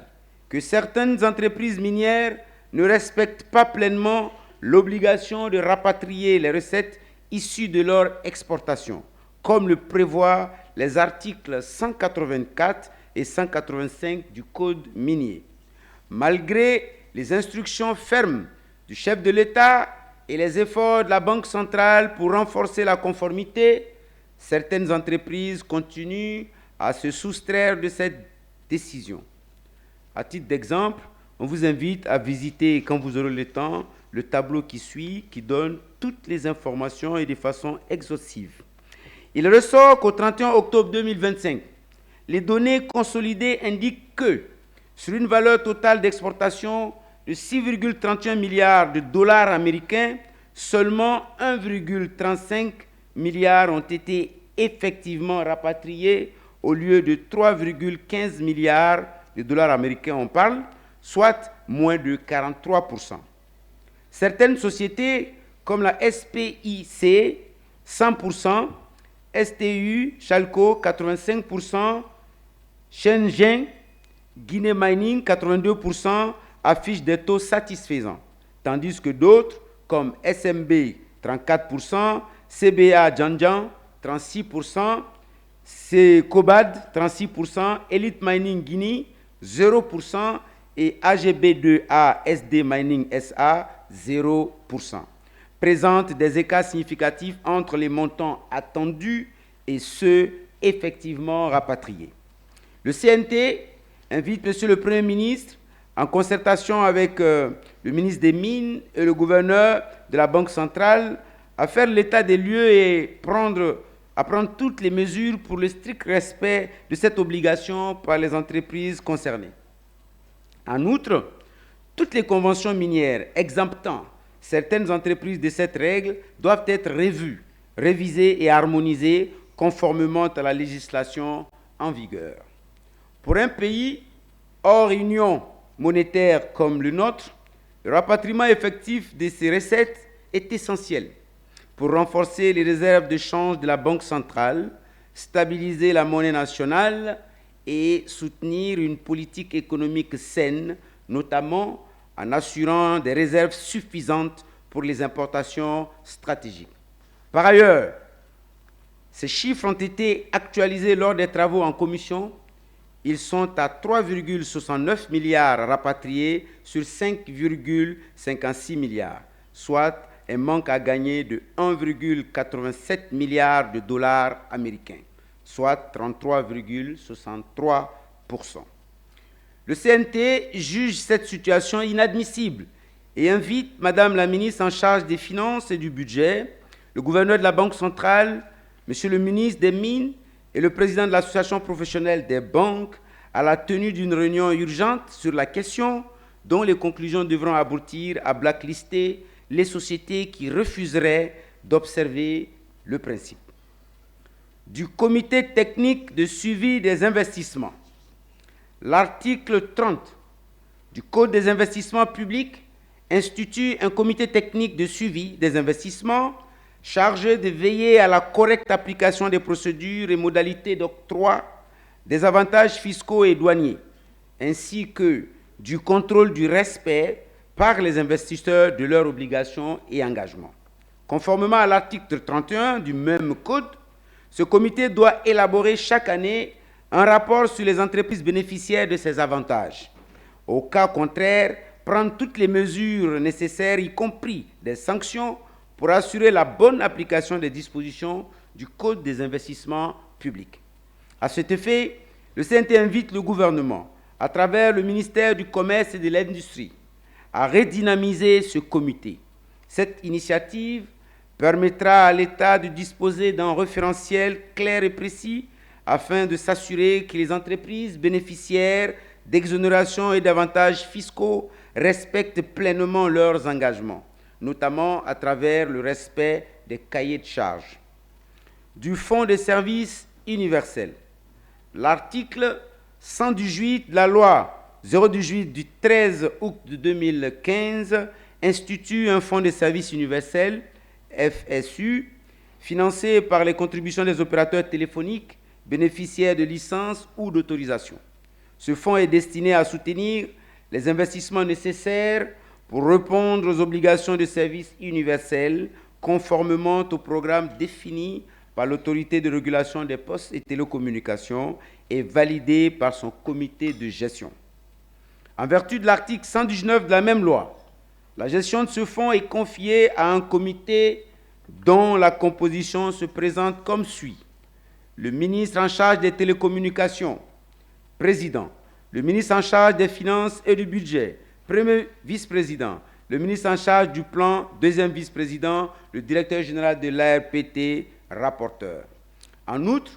que certaines entreprises minières ne respectent pas pleinement l'obligation de rapatrier les recettes issues de leur exportation, comme le prévoient les articles 184 et 185 du Code minier. Malgré les instructions fermes du chef de l'État et les efforts de la Banque centrale pour renforcer la conformité, certaines entreprises continuent à se soustraire de cette décision. À titre d'exemple, on vous invite à visiter, quand vous aurez le temps, le tableau qui suit, qui donne toutes les informations et de façon exhaustive. Il ressort qu'au 31 octobre 2025, les données consolidées indiquent que, sur une valeur totale d'exportation de 6,31 milliards de dollars américains, seulement 1,35 milliard ont été effectivement rapatriés au lieu de 3,15 milliards de dollars américains, on parle, soit moins de 43%. Certaines sociétés, comme la SPIC, 100%, STU, Chalco, 85%, Shenzhen, Guinée Mining, 82%, affichent des taux satisfaisants, tandis que d'autres, comme SMB, 34%, CBA Janjan, 36%, Cobad, 36%, Elite Mining Guinée, 0%, et AGB2A SD Mining SA, 0%, présentent des écarts significatifs entre les montants attendus et ceux effectivement rapatriés. Le CNT invite M. le Premier ministre, en concertation avec le ministre des Mines et le gouverneur de la Banque centrale, à faire l'état des lieux et à prendre toutes les mesures pour le strict respect de cette obligation par les entreprises concernées. En outre, toutes les conventions minières exemptant certaines entreprises de cette règle doivent être revues, révisées et harmonisées conformément à la législation en vigueur. Pour un pays hors union monétaire comme le nôtre, le rapatriement effectif de ces recettes est essentiel pour renforcer les réserves de change de la Banque centrale, stabiliser la monnaie nationale et soutenir une politique économique saine, notamment en assurant des réserves suffisantes pour les importations stratégiques. Par ailleurs, ces chiffres ont été actualisés lors des travaux en commission. Ils sont à 3,69 milliards rapatriés sur 5,56 milliards, soit un manque à gagner de 1,87 milliard de dollars américains, soit 33,63%. Le CNT juge cette situation inadmissible et invite Madame la ministre en charge des Finances et du Budget, le gouverneur de la Banque centrale, Monsieur le ministre des Mines et le président de l'Association professionnelle des banques à la tenue d'une réunion urgente sur la question, dont les conclusions devront aboutir à blacklister les sociétés qui refuseraient d'observer le principe. Du comité technique de suivi des investissements. L'article 30 du Code des investissements publics institue un comité technique de suivi des investissements chargé de veiller à la correcte application des procédures et modalités d'octroi des avantages fiscaux et douaniers, ainsi que du contrôle du respect par les investisseurs de leurs obligations et engagements. Conformément à l'article 31 du même code, ce comité doit élaborer chaque année un rapport sur les entreprises bénéficiaires de ces avantages. Au cas contraire, prendre toutes les mesures nécessaires, y compris des sanctions, pour assurer la bonne application des dispositions du Code des investissements publics. À cet effet, le CNT invite le gouvernement, à travers le ministère du Commerce et de l'Industrie, à redynamiser ce comité. Cette initiative permettra à l'État de disposer d'un référentiel clair et précis afin de s'assurer que les entreprises bénéficiaires d'exonérations et d'avantages fiscaux respectent pleinement leurs engagements, notamment à travers le respect des cahiers de charges. Du Fonds des services universels, l'article 118 de la loi 018 du 13 août 2015 institue un Fonds des services universels, FSU, financé par les contributions des opérateurs téléphoniques bénéficiaires de licences ou d'autorisation. Ce fonds est destiné à soutenir les investissements nécessaires pour répondre aux obligations de service universel conformément au programme défini par l'autorité de régulation des postes et télécommunications et validé par son comité de gestion. En vertu de l'article 119 de la même loi, la gestion de ce fonds est confiée à un comité dont la composition se présente comme suit. Le ministre en charge des télécommunications, président. Le ministre en charge des finances et du budget, premier vice-président. Le ministre en charge du plan, deuxième vice-président. Le directeur général de l'ARPT, rapporteur. En outre,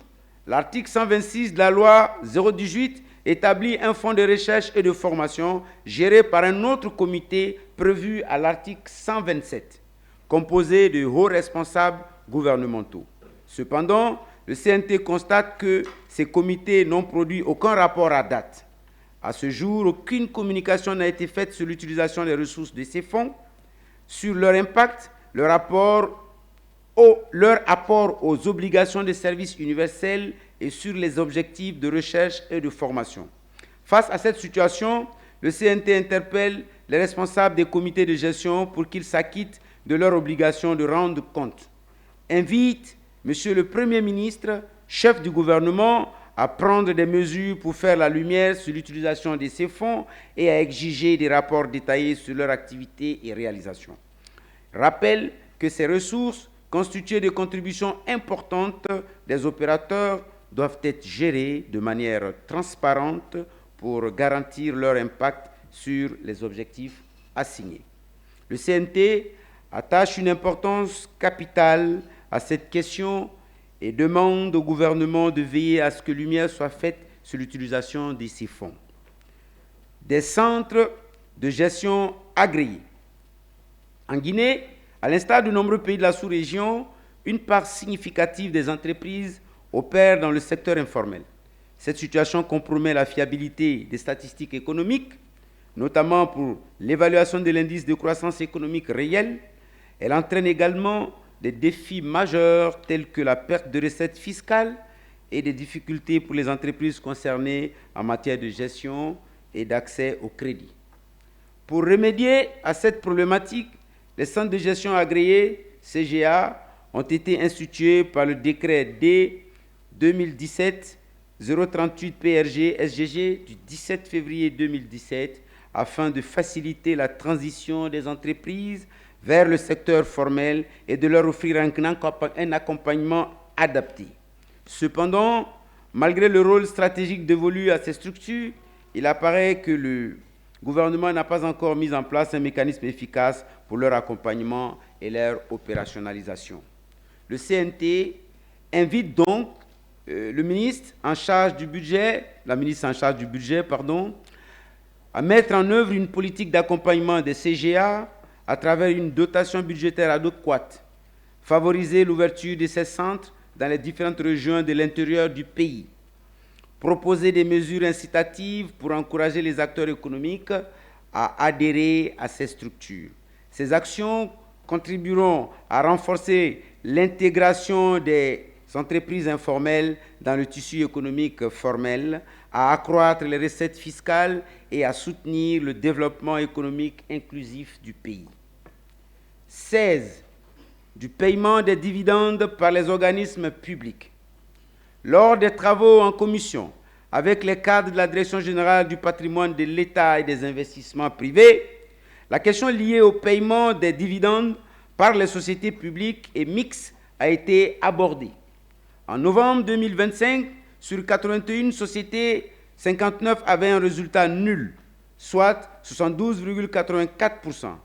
l'article 126 de la loi 018 établit un fonds de recherche et de formation géré par un autre comité prévu à l'article 127, composé de hauts responsables gouvernementaux. Cependant, le CNT constate que ces comités n'ont produit aucun rapport à date. À ce jour, aucune communication n'a été faite sur l'utilisation des ressources de ces fonds, sur leur impact, leur apport aux obligations de services universels et sur les objectifs de recherche et de formation. Face à cette situation, le CNT interpelle les responsables des comités de gestion pour qu'ils s'acquittent de leur obligation de rendre compte. Invite Monsieur le Premier ministre, chef du gouvernement, à prendre des mesures pour faire la lumière sur l'utilisation de ces fonds et à exiger des rapports détaillés sur leur activité et réalisation. Rappelle que ces ressources, constituées de contributions importantes des opérateurs, doivent être gérées de manière transparente pour garantir leur impact sur les objectifs assignés. Le CNT attache une importance capitale à cette question et demande au gouvernement de veiller à ce que lumière soit faite sur l'utilisation de ces fonds. Des centres de gestion agréés. En Guinée, à l'instar de nombreux pays de la sous-région, une part significative des entreprises opèrent dans le secteur informel. Cette situation compromet la fiabilité des statistiques économiques, notamment pour l'évaluation de l'indice de croissance économique réel. Elle entraîne également des défis majeurs tels que la perte de recettes fiscales et des difficultés pour les entreprises concernées en matière de gestion et d'accès au crédit. Pour remédier à cette problématique, les centres de gestion agréés, CGA, ont été institués par le décret D 2017-038 PRG SGG du 17 février 2017 afin de faciliter la transition des entreprises vers le secteur formel et de leur offrir un accompagnement adapté. Cependant, malgré le rôle stratégique dévolu à ces structures, il apparaît que le gouvernement n'a pas encore mis en place un mécanisme efficace pour leur accompagnement et leur opérationnalisation. Le CNT invite donc le ministre en charge du budget, la ministre en charge du budget, à mettre en œuvre une politique d'accompagnement des CGA à travers une dotation budgétaire adéquate, favoriser l'ouverture de ces centres dans les différentes régions de l'intérieur du pays, proposer des mesures incitatives pour encourager les acteurs économiques à adhérer à ces structures. Ces actions contribueront à renforcer l'intégration des entreprises informelles dans le tissu économique formel, à accroître les recettes fiscales et à soutenir le développement économique inclusif du pays. 16. Du paiement des dividendes par les organismes publics. Lors des travaux en commission avec les cadres de la Direction générale du patrimoine de l'État et des investissements privés, la question liée au paiement des dividendes par les sociétés publiques et mixtes a été abordé. En novembre 2025, sur 81 sociétés, 59 avaient un résultat nul, soit 72,84%.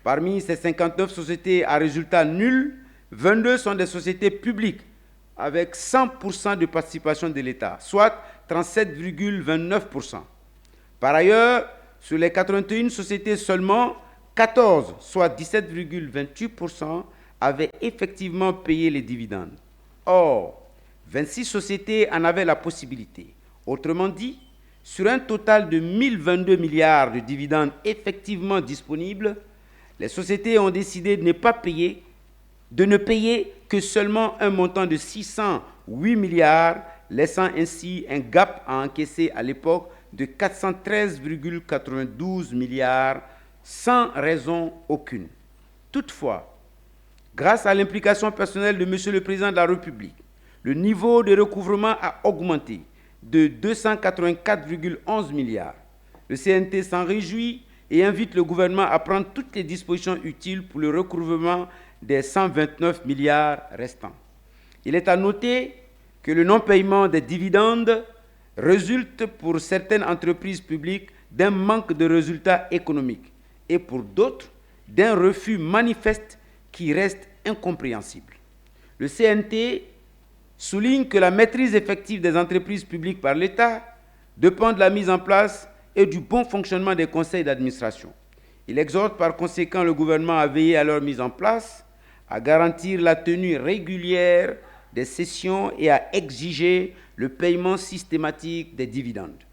Parmi ces 59 sociétés à résultat nul, 22 sont des sociétés publiques avec 100% de participation de l'État, soit 37,29%. Par ailleurs, sur les 81 sociétés seulement, 14, soit 17,28%, avaient effectivement payé les dividendes. Or, 26 sociétés en avaient la possibilité. Autrement dit, sur un total de 1022 milliards de dividendes effectivement disponibles, les sociétés ont décidé de ne payer que seulement un montant de 608 milliards, laissant ainsi un gap à encaisser à l'époque de 413,92 milliards, sans raison aucune. Toutefois, grâce à l'implication personnelle de M. le Président de la République, le niveau de recouvrement a augmenté de 284,11 milliards. Le CNT s'en réjouit et invite le gouvernement à prendre toutes les dispositions utiles pour le recouvrement des 129 milliards restants. Il est à noter que le non-paiement des dividendes résulte pour certaines entreprises publiques d'un manque de résultats économiques et pour d'autres d'un refus manifeste qui reste incompréhensible. Le CNT souligne que la maîtrise effective des entreprises publiques par l'État dépend de la mise en place et du bon fonctionnement des conseils d'administration. Il exhorte par conséquent le gouvernement à veiller à leur mise en place, à garantir la tenue régulière des sessions et à exiger le paiement systématique des dividendes.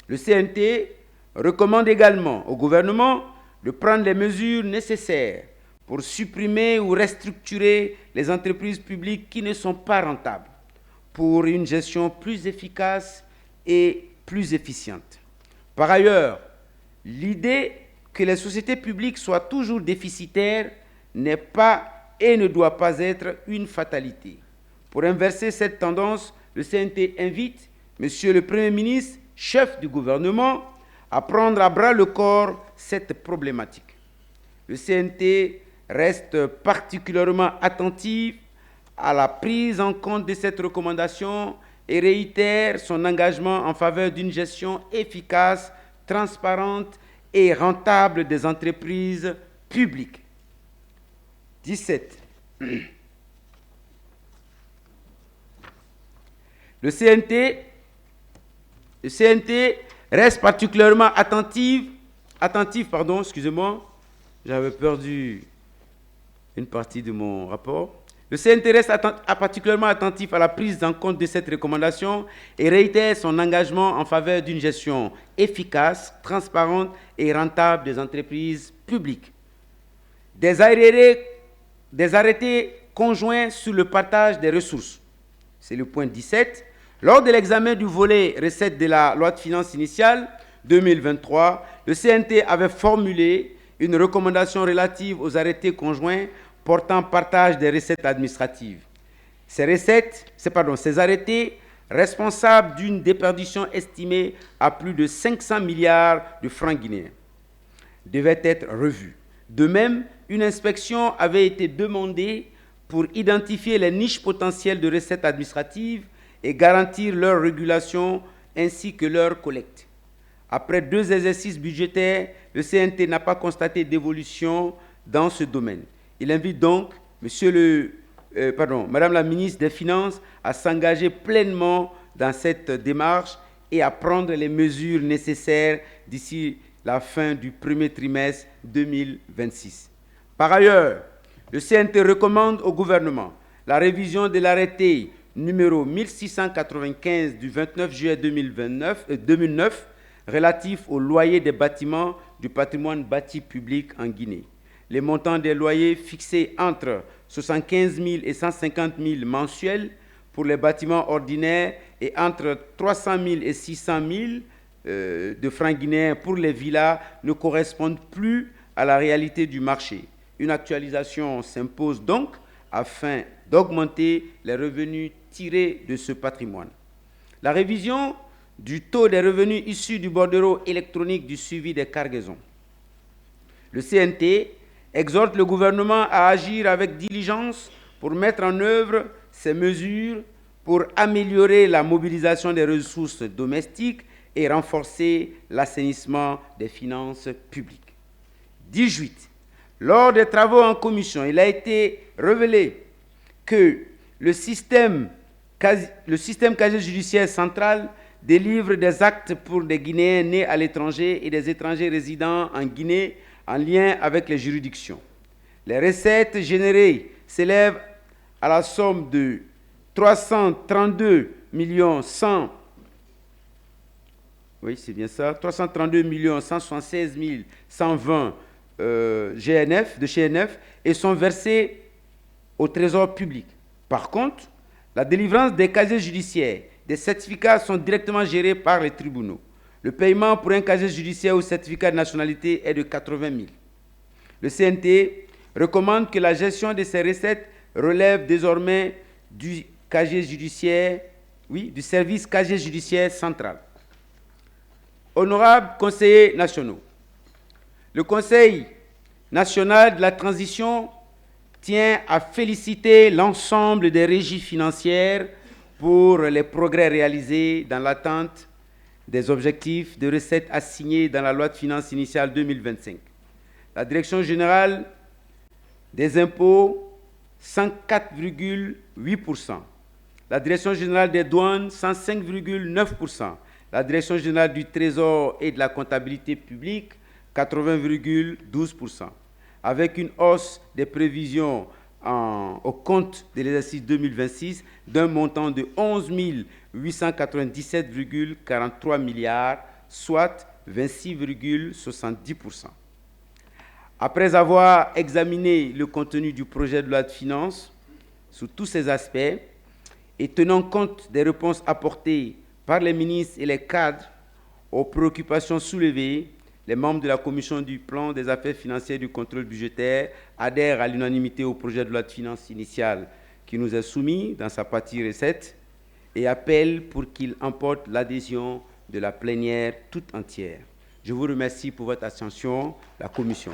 Le CNT recommande également au gouvernement de prendre les mesures nécessaires pour supprimer ou restructurer les entreprises publiques qui ne sont pas rentables, pour une gestion plus efficace et plus efficiente. Par ailleurs, l'idée que les sociétés publiques soient toujours déficitaires n'est pas et ne doit pas être une fatalité. Pour inverser cette tendance, le CNT invite M. le Premier ministre, chef du gouvernement, à prendre à bras le corps cette problématique. Le CNT reste particulièrement attentif à la prise en compte de cette recommandation et réitère son engagement en faveur d'une gestion efficace, transparente et rentable des entreprises publiques. 17. Le CNT reste particulièrement attentif, j'avais perdu une partie de mon rapport. Le CNT reste particulièrement attentif à la prise en compte de cette recommandation et réitère son engagement en faveur d'une gestion efficace, transparente et rentable des entreprises publiques. Des arrêtés conjoints sur le partage des ressources. C'est le point 17. Lors de l'examen du volet recettes de la loi de finances initiale 2023, le CNT avait formulé une recommandation relative aux arrêtés conjoints portant partage des recettes administratives. Ces arrêtés, responsables d'une déperdition estimée à plus de 500 milliards de francs guinéens, devaient être revus. De même, une inspection avait été demandée pour identifier les niches potentielles de recettes administratives et garantir leur régulation ainsi que leur collecte. Après 2 exercices budgétaires, le CNT n'a pas constaté d'évolution dans ce domaine. Il invite donc Madame la ministre des Finances à s'engager pleinement dans cette démarche et à prendre les mesures nécessaires d'ici la fin du premier trimestre 2026. Par ailleurs, le CNT recommande au gouvernement la révision de l'arrêté numéro 1695 du 29 juillet 2009 relatif au loyer des bâtiments du patrimoine bâti public en Guinée. Les montants des loyers fixés entre 75 000 et 150 000 mensuels pour les bâtiments ordinaires et entre 300 000 et 600 000 de francs guinéens pour les villas ne correspondent plus à la réalité du marché. Une actualisation s'impose donc afin d'augmenter les revenus tirés de ce patrimoine. La révision du taux des revenus issus du bordereau électronique du suivi des cargaisons. Le CNT exhorte le gouvernement à agir avec diligence pour mettre en œuvre ces mesures pour améliorer la mobilisation des ressources domestiques et renforcer l'assainissement des finances publiques. 18. Lors des travaux en commission, il a été révélé que le système casier judiciaire central délivre des actes pour des Guinéens nés à l'étranger et des étrangers résidant en Guinée en lien avec les juridictions. Les recettes générées s'élèvent à la somme de 332 100 oui, c'est bien ça, 332 176 120 GNF, de GNF et sont versés au trésor public. Par contre, la délivrance des casiers judiciaires, des certificats sont directement gérés par les tribunaux. Le paiement pour un casier judiciaire ou certificat de nationalité est de 80 000. Le CNT recommande que la gestion de ces recettes relève désormais du casier judiciaire, du service casier judiciaire central. Honorables conseillers nationaux, le Conseil national de la transition tient à féliciter l'ensemble des régies financières pour les progrès réalisés dans l'attente des objectifs de recettes assignés dans la loi de finances initiale 2025. La Direction générale des impôts, 104,8%. La Direction générale des douanes, 105,9%. La Direction générale du Trésor et de la comptabilité publique, 80,12%. Avec une hausse des prévisions au compte de l'exercice 2026 d'un montant de 11 897,43 milliards, soit 26,70%. Après avoir examiné le contenu du projet de loi de finances sous tous ses aspects et tenant compte des réponses apportées par les ministres et les cadres aux préoccupations soulevées, les membres de la Commission du plan des affaires financières et du contrôle budgétaire adhèrent à l'unanimité au projet de loi de finances initiale qui nous est soumis dans sa partie recettes et appellent pour qu'il emporte l'adhésion de la plénière toute entière. Je vous remercie pour votre attention, la Commission.